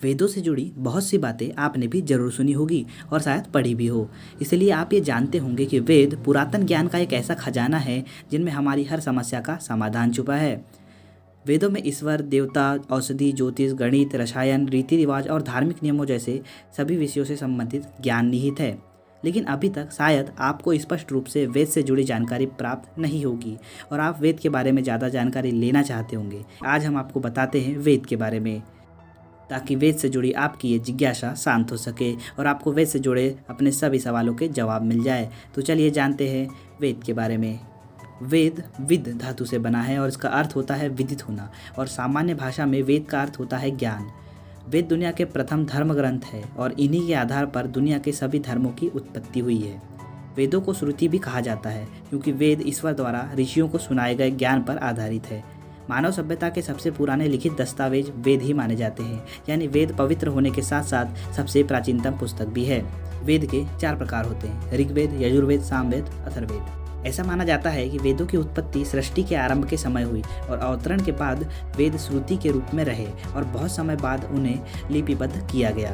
वेदों से जुड़ी बहुत सी बातें आपने भी जरूर सुनी होगी और शायद पढ़ी भी हो। इसलिए आप ये जानते होंगे कि वेद पुरातन ज्ञान का एक ऐसा खजाना है जिनमें हमारी हर समस्या का समाधान छुपा है। वेदों में ईश्वर, देवता, औषधि, ज्योतिष, गणित, रसायन, रीति रिवाज और धार्मिक नियमों जैसे सभी विषयों से संबंधित ज्ञान निहित है। लेकिन अभी तक शायद आपको स्पष्ट रूप से वेद से जुड़ी जानकारी प्राप्त नहीं होगी और आप वेद के बारे में ज़्यादा जानकारी लेना चाहते होंगे। आज हम आपको बताते हैं वेद के बारे में, ताकि वेद से जुड़ी आपकी ये जिज्ञासा शांत हो सके और आपको वेद से जुड़े अपने सभी सवालों के जवाब मिल जाए। तो चलिए जानते हैं वेद के बारे में। वेद विद धातु से बना है और इसका अर्थ होता है विदित होना, और सामान्य भाषा में वेद का अर्थ होता है ज्ञान। वेद दुनिया के प्रथम धर्म ग्रंथ है और इन्हीं के आधार पर दुनिया के सभी धर्मों की उत्पत्ति हुई है। वेदों को श्रुति भी कहा जाता है क्योंकि वेद ईश्वर द्वारा ऋषियों को सुनाए गए ज्ञान पर आधारित है। मानव सभ्यता के सबसे पुराने लिखित दस्तावेज वेद ही माने जाते हैं, यानी वेद पवित्र होने के साथ साथ सबसे प्राचीनतम पुस्तक भी है। वेद के 4 प्रकार होते हैं: ऋग्वेद, यजुर्वेद, सामवेद, अथर्ववेद। ऐसा माना जाता है कि वेदों की उत्पत्ति सृष्टि के आरंभ के समय हुई और अवतरण के बाद वेद श्रुति के रूप में रहे और बहुत समय बाद उन्हें लिपिबद्ध किया गया।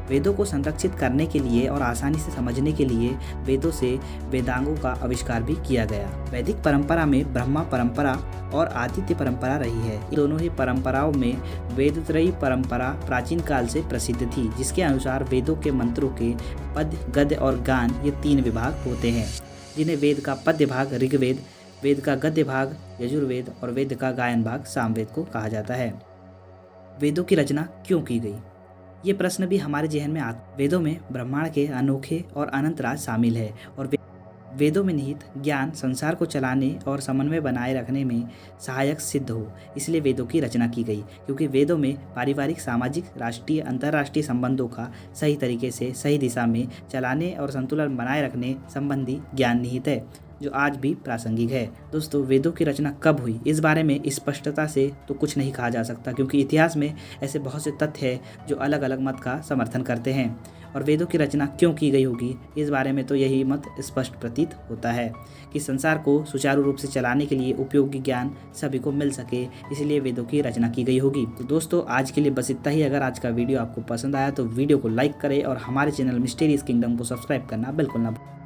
वेदों को संरक्षित करने के लिए और आसानी से समझने के लिए वेदों से वेदांगों का आविष्कार भी किया गया। वैदिक परंपरा में ब्रह्मा परंपरा और आदित्य परंपरा रही है। इन दोनों ही परंपराओं में वेदत्रयी परंपरा प्राचीन काल से प्रसिद्ध थी, जिसके अनुसार वेदों के मंत्रों के पद्य, गद्य और गान ये 3 विभाग होते हैं, जिन्हें वेद का पद्य भाग ऋग्वेद, वेद का गद्य भाग यजुर्वेद और वेद का गायन भाग सामवेद को कहा जाता है। वेदों की रचना क्यों की गई, ये प्रश्न भी हमारे जहन में आता है। वेदों में ब्रह्मांड के अनोखे और अनंत राज शामिल है और वेदों में निहित ज्ञान संसार को चलाने और समन्वय बनाए रखने में सहायक सिद्ध हो, इसलिए वेदों की रचना की गई। क्योंकि वेदों में पारिवारिक, सामाजिक, राष्ट्रीय, अंतर्राष्ट्रीय संबंधों का सही तरीके से सही दिशा में चलाने और संतुलन बनाए रखने संबंधी ज्ञान निहित है, जो आज भी प्रासंगिक है। दोस्तों, वेदों की रचना कब हुई, इस बारे में स्पष्टता से तो कुछ नहीं कहा जा सकता, क्योंकि इतिहास में ऐसे बहुत से तथ्य हैं जो अलग अलग मत का समर्थन करते हैं। और वेदों की रचना क्यों की गई होगी, इस बारे में तो यही मत स्पष्ट प्रतीत होता है कि संसार को सुचारू रूप से चलाने के लिए उपयोगी ज्ञान सभी को मिल सके, इसलिए वेदों की रचना की गई होगी। तो दोस्तों, आज के लिए बस इतना ही। अगर आज का वीडियो आपको पसंद आया तो वीडियो को लाइक करें और हमारे चैनल मिस्टीरियस किंगडम को सब्सक्राइब करना बिल्कुल ना भूलें।